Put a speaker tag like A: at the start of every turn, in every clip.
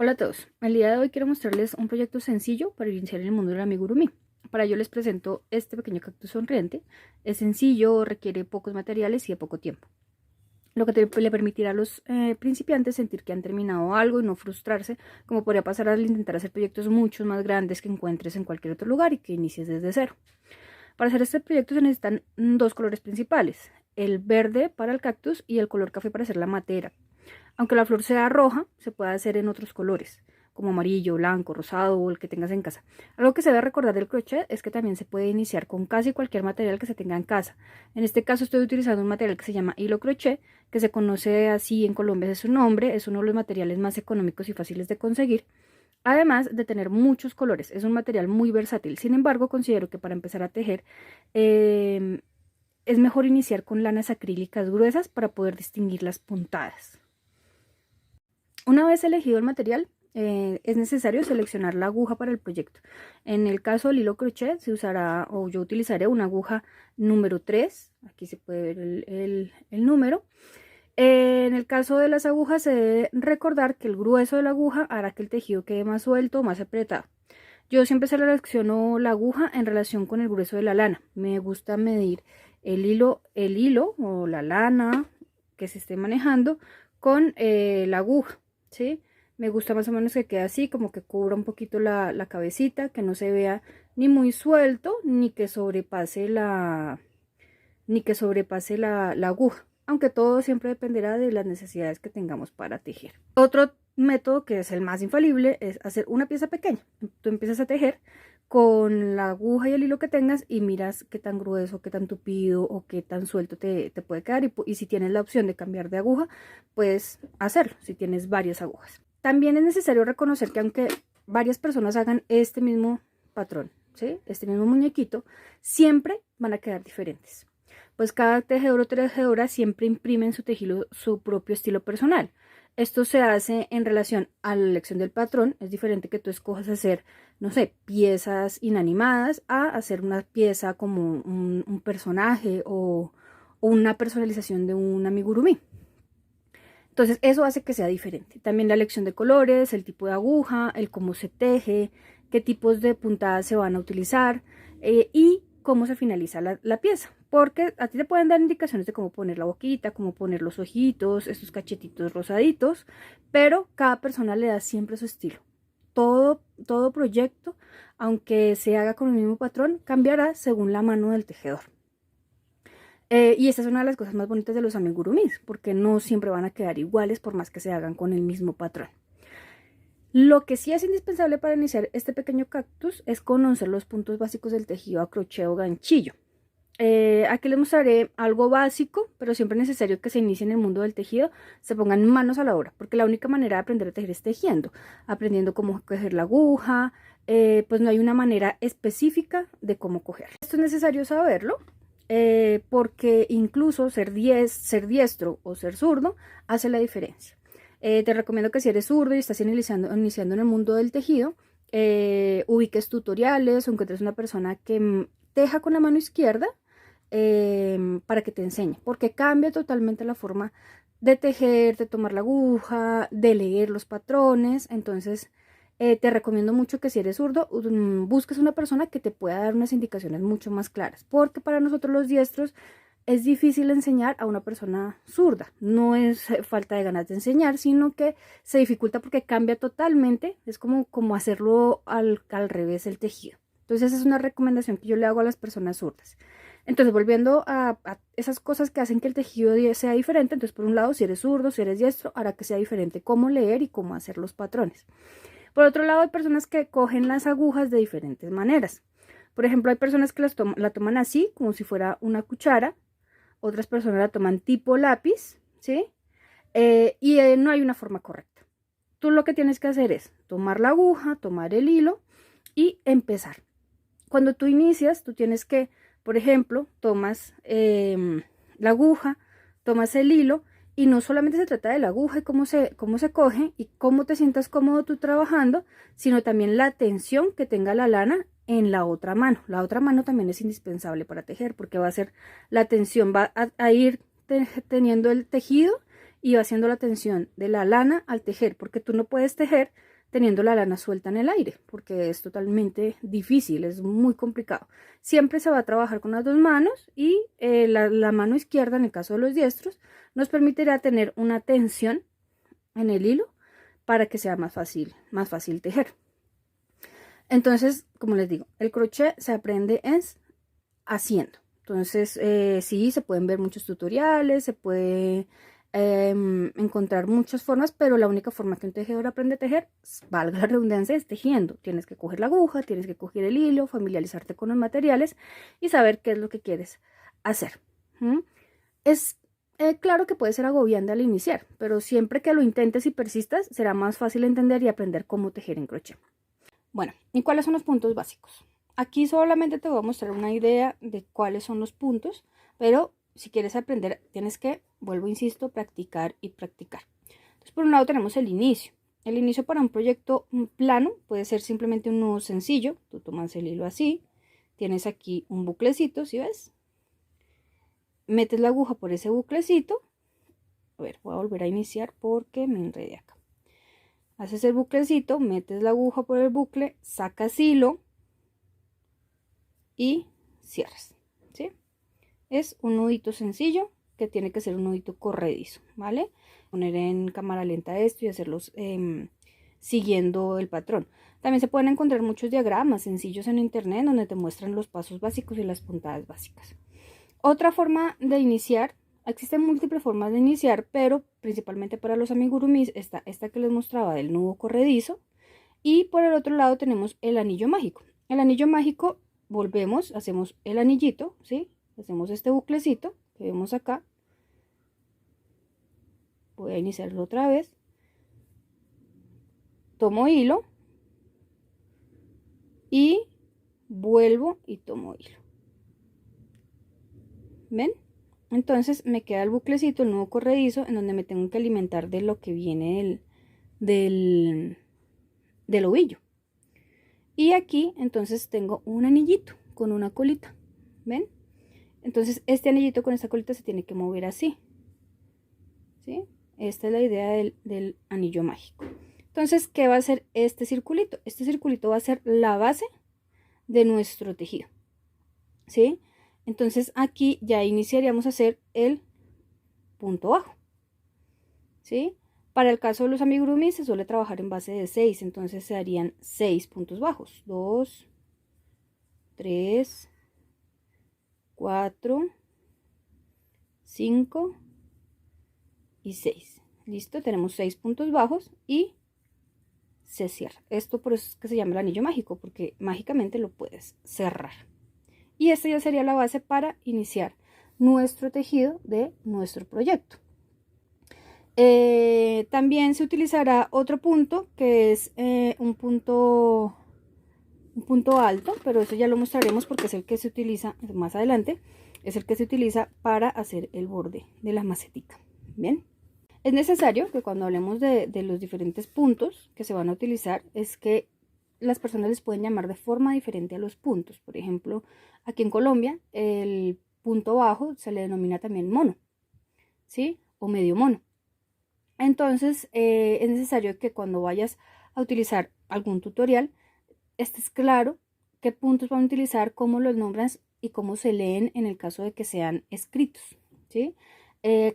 A: Hola a todos, el día de hoy quiero mostrarles un proyecto sencillo para iniciar en el mundo del amigurumi. Para ello les presento este pequeño cactus sonriente. Es sencillo, requiere pocos materiales y de poco tiempo, lo que le permitirá a los principiantes sentir que han terminado algo y no frustrarse, como podría pasar al intentar hacer proyectos mucho más grandes que encuentres en cualquier otro lugar y que inicies desde cero. Para hacer este proyecto se necesitan dos colores principales, el verde para el cactus y el color café para hacer la matera. Aunque la flor sea roja, se puede hacer en otros colores, como amarillo, blanco, rosado o el que tengas en casa. Algo que se debe recordar del crochet es que también se puede iniciar con casi cualquier material que se tenga en casa. En este caso estoy utilizando un material que se llama hilo crochet, que se conoce así en Colombia, es su nombre, es uno de los materiales más económicos y fáciles de conseguir. Además de tener muchos colores, es un material muy versátil. Sin embargo, considero que para empezar a tejer es mejor iniciar con lanas acrílicas gruesas para poder distinguir las puntadas. Una vez elegido el material, es necesario seleccionar la aguja para el proyecto. En el caso del hilo crochet se usará, o yo utilizaré una aguja número 3, aquí se puede ver el número. En el caso de las agujas se debe recordar que el grueso de la aguja hará que el tejido quede más suelto o más apretado. Yo siempre selecciono la aguja en relación con el grueso de la lana. Me gusta medir el hilo o la lana que se esté manejando con la aguja, ¿sí? Me gusta más o menos que quede así, como que cubra un poquito la cabecita, que no se vea ni muy suelto, ni que sobrepase la aguja, aunque todo siempre dependerá de las necesidades que tengamos para tejer. Otro método, que es el más infalible, es hacer una pieza pequeña. Tú empiezas a tejer con la aguja y el hilo que tengas y miras qué tan grueso, qué tan tupido o qué tan suelto te puede quedar, y si tienes la opción de cambiar de aguja, puedes hacerlo si tienes varias agujas. También es necesario reconocer que aunque varias personas hagan este mismo patrón, ¿sí? Este mismo muñequito, siempre van a quedar diferentes, pues cada tejedor o tejedora siempre imprime en su tejido su propio estilo personal. Esto se hace en relación a la elección del patrón. Es diferente que tú escojas hacer, no sé, piezas inanimadas a hacer una pieza como un personaje o una personalización de un amigurumi. Entonces eso hace que sea diferente. También la elección de colores, el tipo de aguja, el cómo se teje, qué tipos de puntadas se van a utilizar y cómo se finaliza la pieza. Porque a ti te pueden dar indicaciones de cómo poner la boquita, cómo poner los ojitos, estos cachetitos rosaditos, pero cada persona le da siempre su estilo. Todo proyecto, aunque se haga con el mismo patrón, cambiará según la mano del tejedor. Y esta es una de las cosas más bonitas de los amigurumis, porque no siempre van a quedar iguales por más que se hagan con el mismo patrón. Lo que sí es indispensable para iniciar este pequeño cactus es conocer los puntos básicos del tejido a crochet o ganchillo. Aquí les mostraré algo básico, pero siempre es necesario que se inicie en el mundo del tejido, se pongan manos a la obra, porque la única manera de aprender a tejer es tejiendo, aprendiendo cómo coger la aguja, pues no hay una manera específica de cómo coger. Esto es necesario saberlo, porque incluso ser diestro o ser zurdo hace la diferencia. Te recomiendo que si eres zurdo y estás iniciando en el mundo del tejido, ubiques tutoriales o encuentres una persona que teja con la mano izquierda para que te enseñe, porque cambia totalmente la forma de tejer, de tomar la aguja, de leer los patrones. Entonces te recomiendo mucho que si eres zurdo busques una persona que te pueda dar unas indicaciones mucho más claras, porque para nosotros los diestros es difícil enseñar a una persona zurda. No es falta de ganas de enseñar, sino que se dificulta porque cambia totalmente. Es como hacerlo al revés el tejido. Entonces esa es una recomendación que yo le hago a las personas zurdas. Entonces, volviendo a esas cosas que hacen que el tejido sea diferente, entonces por un lado, si eres zurdo, si eres diestro, hará que sea diferente cómo leer y cómo hacer los patrones. Por otro lado, hay personas que cogen las agujas de diferentes maneras. Por ejemplo, hay personas que la toman así, como si fuera una cuchara. Otras personas la toman tipo lápiz, ¿sí? No hay una forma correcta. Tú lo que tienes que hacer es tomar la aguja, tomar el hilo y empezar. Cuando tú inicias, tú tienes que, por ejemplo, tomas la aguja, tomas el hilo, y no solamente se trata de la aguja y cómo se coge y cómo te sientas cómodo tú trabajando, sino también la tensión que tenga la lana en la otra mano. La otra mano también es indispensable para tejer, porque va a ser la tensión, va a ir teniendo el tejido y va haciendo la tensión de la lana al tejer, porque tú no puedes tejer teniendo la lana suelta en el aire, porque es totalmente difícil, es muy complicado. Siempre se va a trabajar con las dos manos y la mano izquierda, en el caso de los diestros, nos permitirá tener una tensión en el hilo para que sea más fácil tejer. Entonces, como les digo, el crochet se aprende es haciendo. Entonces, sí, se pueden ver muchos tutoriales, se puede encontrar muchas formas, pero la única forma que un tejedor aprende a tejer, valga la redundancia, es tejiendo. Tienes que coger la aguja, tienes que coger el hilo, familiarizarte con los materiales y saber qué es lo que quieres hacer. Es claro que puede ser agobiante al iniciar, pero siempre que lo intentes y persistas, será más fácil entender y aprender cómo tejer en crochet. Bueno, ¿y cuáles son los puntos básicos? Aquí solamente te voy a mostrar una idea de cuáles son los puntos, pero si quieres aprender tienes que, vuelvo, insisto, practicar y practicar. Entonces, por un lado tenemos el inicio. El inicio para un proyecto plano puede ser simplemente un nudo sencillo. Tú tomas el hilo así, tienes aquí un buclecito, ¿sí ves? Metes la aguja por ese buclecito. A ver, voy a volver a iniciar porque me enredé acá. Haces el buclecito, metes la aguja por el bucle, sacas hilo y cierras, ¿sí? Es un nudito sencillo que tiene que ser un nudito corredizo, ¿vale? Poner en cámara lenta esto y hacerlos siguiendo el patrón. También se pueden encontrar muchos diagramas sencillos en internet donde te muestran los pasos básicos y las puntadas básicas. Otra forma de iniciar, existen múltiples formas de iniciar, pero principalmente para los amigurumis está esta que les mostraba del nudo corredizo. Y por el otro lado tenemos el anillo mágico. El anillo mágico, volvemos, hacemos el anillito, ¿sí? Hacemos este buclecito que vemos acá. Voy a iniciarlo otra vez. Tomo hilo. Y vuelvo y tomo hilo. ¿Ven? Entonces me queda el buclecito, el nudo corredizo, en donde me tengo que alimentar de lo que viene del ovillo. Y aquí entonces tengo un anillito con una colita. ¿Ven? Entonces este anillito con esta colita se tiene que mover así. ¿Sí? Esta es la idea del anillo mágico. Entonces, ¿qué va a hacer este circulito? Este circulito va a ser la base de nuestro tejido. ¿Sí? Entonces aquí ya iniciaríamos a hacer el punto bajo. ¿Sí? Para el caso de los amigurumis se suele trabajar en base de 6, entonces se harían 6 puntos bajos. 2, 3, 4, 5 y 6. Listo, tenemos 6 puntos bajos y se cierra. Esto por eso es que se llama el anillo mágico, porque mágicamente lo puedes cerrar. Y esta ya sería la base para iniciar nuestro tejido de nuestro proyecto. También se utilizará otro punto que es un punto alto, pero eso ya lo mostraremos porque es el que se utiliza más adelante, es el que se utiliza para hacer el borde de la macetica. Bien, es necesario que cuando hablemos de los diferentes puntos que se van a utilizar, es que las personas les pueden llamar de forma diferente a los puntos. Por ejemplo, aquí en Colombia el punto bajo se le denomina también mono, ¿sí? O medio mono. Entonces es necesario que cuando vayas a utilizar algún tutorial estés claro qué puntos van a utilizar, cómo los nombras y cómo se leen en el caso de que sean escritos, ¿sí?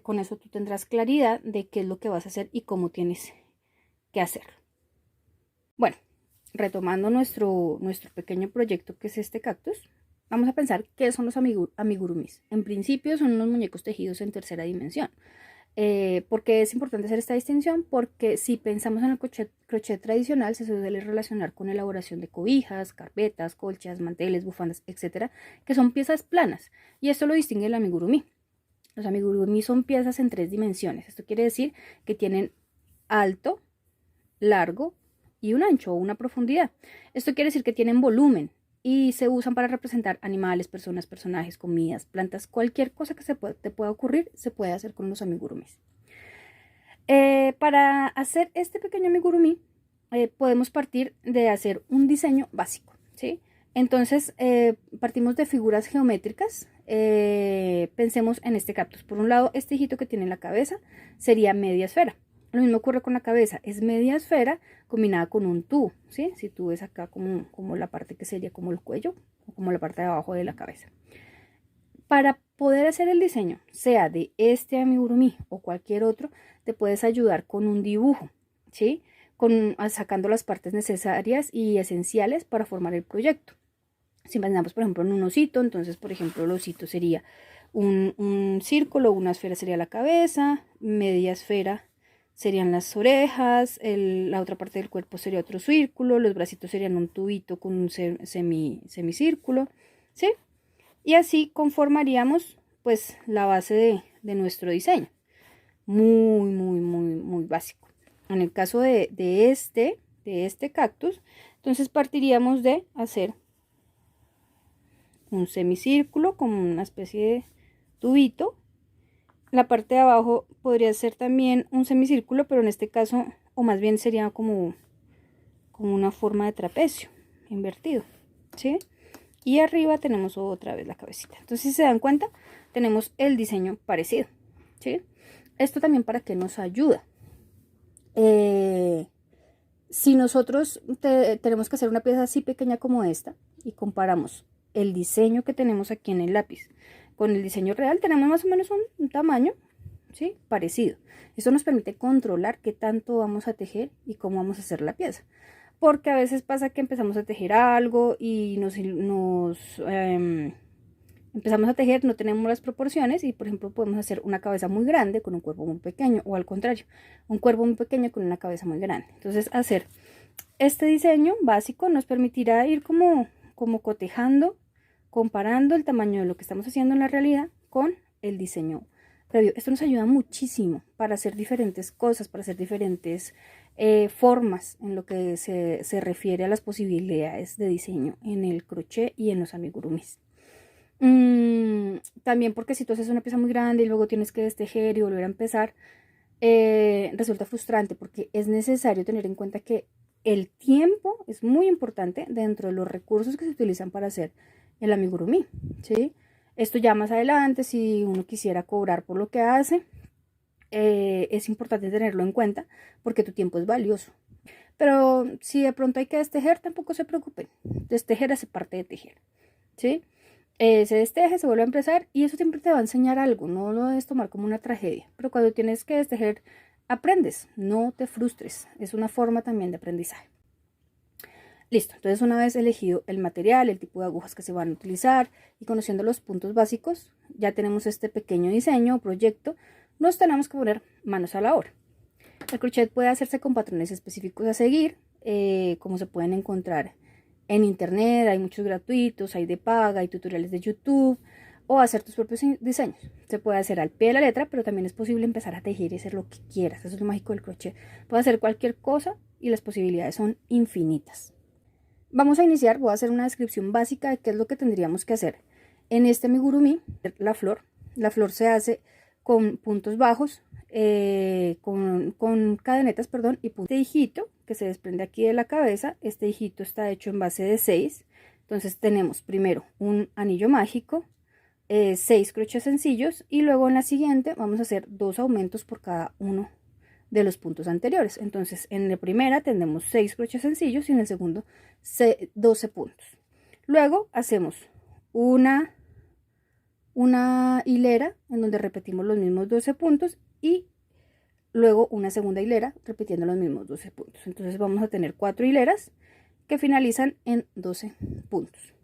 A: Con eso tú tendrás claridad de qué es lo que vas a hacer y cómo tienes que hacerlo. Bueno, retomando nuestro pequeño proyecto que es este cactus, vamos a pensar qué son los amigurumis. En principio son unos muñecos tejidos en tercera dimensión. ¿Por qué es importante hacer esta distinción? Porque si pensamos en el crochet tradicional, se suele relacionar con elaboración de cobijas, carpetas, colchas, manteles, bufandas, etcétera, que son piezas planas, y esto lo distingue el amigurumi. Los amigurumi son piezas en 3 dimensiones. Esto quiere decir que tienen alto, largo y un ancho o una profundidad. Esto quiere decir que tienen volumen y se usan para representar animales, personas, personajes, comidas, plantas, cualquier cosa que te pueda ocurrir, se puede hacer con los amigurumis. Para hacer este pequeño amigurumi, podemos partir de hacer un diseño básico, ¿sí? Entonces, partimos de figuras geométricas. Pensemos en este cactus. Por un lado, este hijito que tiene en la cabeza sería media esfera. Lo mismo ocurre con la cabeza. Es media esfera combinada con un tubo, ¿sí? Si tú ves acá como la parte que sería como el cuello o como la parte de abajo de la cabeza. Para poder hacer el diseño, sea de este amigurumi o cualquier otro, te puedes ayudar con un dibujo, ¿sí? Sacando las partes necesarias y esenciales para formar el proyecto. Si imaginamos, por ejemplo, en un osito, entonces, por ejemplo, el osito sería un círculo, una esfera sería la cabeza, media esfera serían las orejas, la otra parte del cuerpo sería otro círculo, los bracitos serían un tubito con un semicírculo, ¿sí? Y así conformaríamos, pues, la base de nuestro diseño. Muy básico. En el caso de este cactus, entonces partiríamos de hacer un semicírculo con una especie de tubito. La parte de abajo podría ser también un semicírculo, pero en este caso, o más bien sería como una forma de trapecio invertido, ¿sí? Y arriba tenemos otra vez la cabecita. Entonces, si se dan cuenta, tenemos el diseño parecido, ¿sí? Esto también para qué nos ayuda. Si nosotros tenemos que hacer una pieza así pequeña como esta y comparamos el diseño que tenemos aquí en el lápiz con el diseño real, tenemos más o menos un tamaño, ¿sí? Parecido. Eso nos permite controlar qué tanto vamos a tejer y cómo vamos a hacer la pieza. Porque a veces pasa que empezamos a tejer algo y empezamos a tejer, no tenemos las proporciones y, por ejemplo, podemos hacer una cabeza muy grande con un cuerpo muy pequeño, o al contrario, un cuerpo muy pequeño con una cabeza muy grande. Entonces, hacer este diseño básico nos permitirá ir como cotejando, comparando el tamaño de lo que estamos haciendo en la realidad con el diseño previo. Esto nos ayuda muchísimo para hacer diferentes cosas, para hacer diferentes formas en lo que se refiere a las posibilidades de diseño en el crochet y en los amigurumis. También porque si tú haces una pieza muy grande y luego tienes que destejer y volver a empezar, resulta frustrante, porque es necesario tener en cuenta que el tiempo es muy importante dentro de los recursos que se utilizan para hacer el amigurumi, ¿sí? Esto ya más adelante, si uno quisiera cobrar por lo que hace, es importante tenerlo en cuenta porque tu tiempo es valioso. Pero si de pronto hay que destejer, tampoco se preocupen. Destejer hace parte de tejer, ¿sí? Se desteje, se vuelve a empezar y eso siempre te va a enseñar algo, no lo debes tomar como una tragedia. Pero cuando tienes que destejer, aprendes, no te frustres, es una forma también de aprendizaje. Listo, entonces una vez elegido el material, el tipo de agujas que se van a utilizar y conociendo los puntos básicos, ya tenemos este pequeño diseño o proyecto, nos tenemos que poner manos a la obra. El crochet puede hacerse con patrones específicos a seguir, como se pueden encontrar en internet, hay muchos gratuitos, hay de paga, hay tutoriales de YouTube, o hacer tus propios diseños. Se puede hacer al pie de la letra, pero también es posible empezar a tejer y hacer lo que quieras. Eso es lo mágico del crochet. Puedes hacer cualquier cosa y las posibilidades son infinitas. Vamos a iniciar, voy a hacer una descripción básica de qué es lo que tendríamos que hacer. En este amigurumi, la flor se hace con puntos bajos, con cadenetas, perdón, y puntos. Este hijito que se desprende aquí de la cabeza, este hijito está hecho en base de 6. Entonces tenemos primero un anillo mágico, 6 crochets sencillos y luego en la siguiente vamos a hacer 2 aumentos por cada uno de los puntos anteriores. Entonces en la primera tendremos 6 crochets sencillos y en el segundo 12 puntos. Luego hacemos una hilera en donde repetimos los mismos 12 puntos y luego una segunda hilera repitiendo los mismos 12 puntos. Entonces vamos a tener 4 hileras que finalizan en 12 puntos.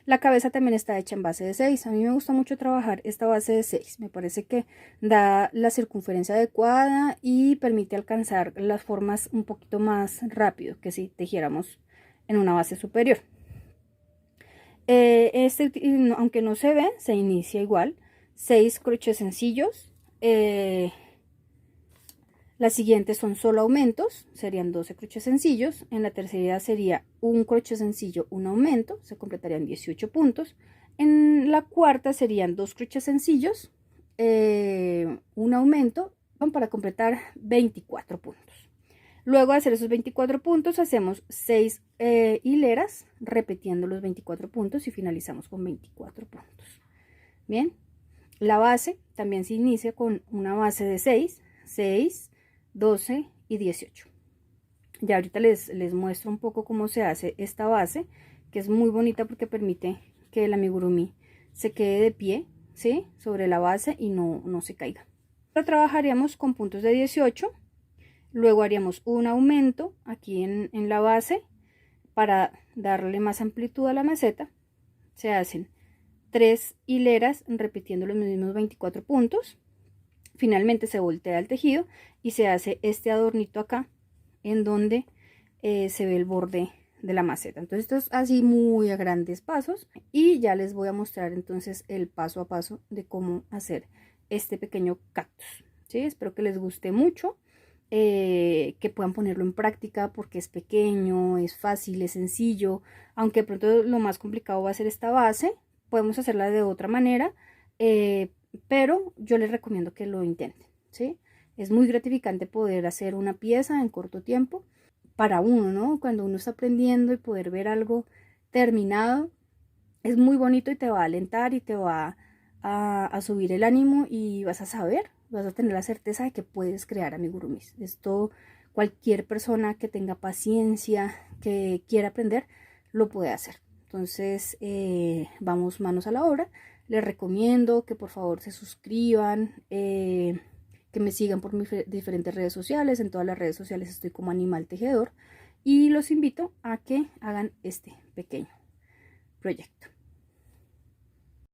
A: La cabeza también está hecha en base de 6. A mí me gusta mucho trabajar esta base de 6. Me parece que da la circunferencia adecuada y permite alcanzar las formas un poquito más rápido que si tejiéramos en una base superior. Aunque no se ve, se inicia igual. 6 crochets sencillos. Las siguientes son solo aumentos, serían 12 crochets sencillos. En la tercera sería un crochet sencillo, un aumento, se completarían 18 puntos. En la cuarta serían 2 crochets sencillos, un aumento, para completar 24 puntos. Luego de hacer esos 24 puntos, hacemos 6 hileras repitiendo los 24 puntos y finalizamos con 24 puntos. Bien, la base también se inicia con una base de 6, 6, 12 y 18. Ya ahorita les muestro un poco cómo se hace esta base, que es muy bonita porque permite que el amigurumi se quede de pie, ¿sí?, sobre la base y no se caiga. Ahora trabajaríamos con puntos de 18, luego haríamos un aumento aquí en la base para darle más amplitud a la maceta. Se hacen 3 hileras repitiendo los mismos 24 puntos. Finalmente se voltea el tejido y se hace este adornito acá en donde se ve el borde de la maceta. Entonces esto es así muy a grandes pasos y ya les voy a mostrar entonces el paso a paso de cómo hacer este pequeño cactus, ¿sí? Espero que les guste mucho, que puedan ponerlo en práctica porque es pequeño, es fácil, es sencillo, aunque de pronto lo más complicado va a ser esta base. Podemos hacerla de otra manera, pero yo les recomiendo que lo intenten, ¿sí? Es muy gratificante poder hacer una pieza en corto tiempo para uno, ¿no? Cuando uno está aprendiendo y poder ver algo terminado, es muy bonito y te va a alentar y te va a subir el ánimo y vas a saber, vas a tener la certeza de que puedes crear amigurumis. Esto cualquier persona que tenga paciencia, que quiera aprender, lo puede hacer. Entonces, vamos manos a la obra. Les recomiendo que por favor se suscriban, que me sigan por mis diferentes redes sociales. En todas las redes sociales estoy como Animal Tejedor y los invito a que hagan este pequeño proyecto.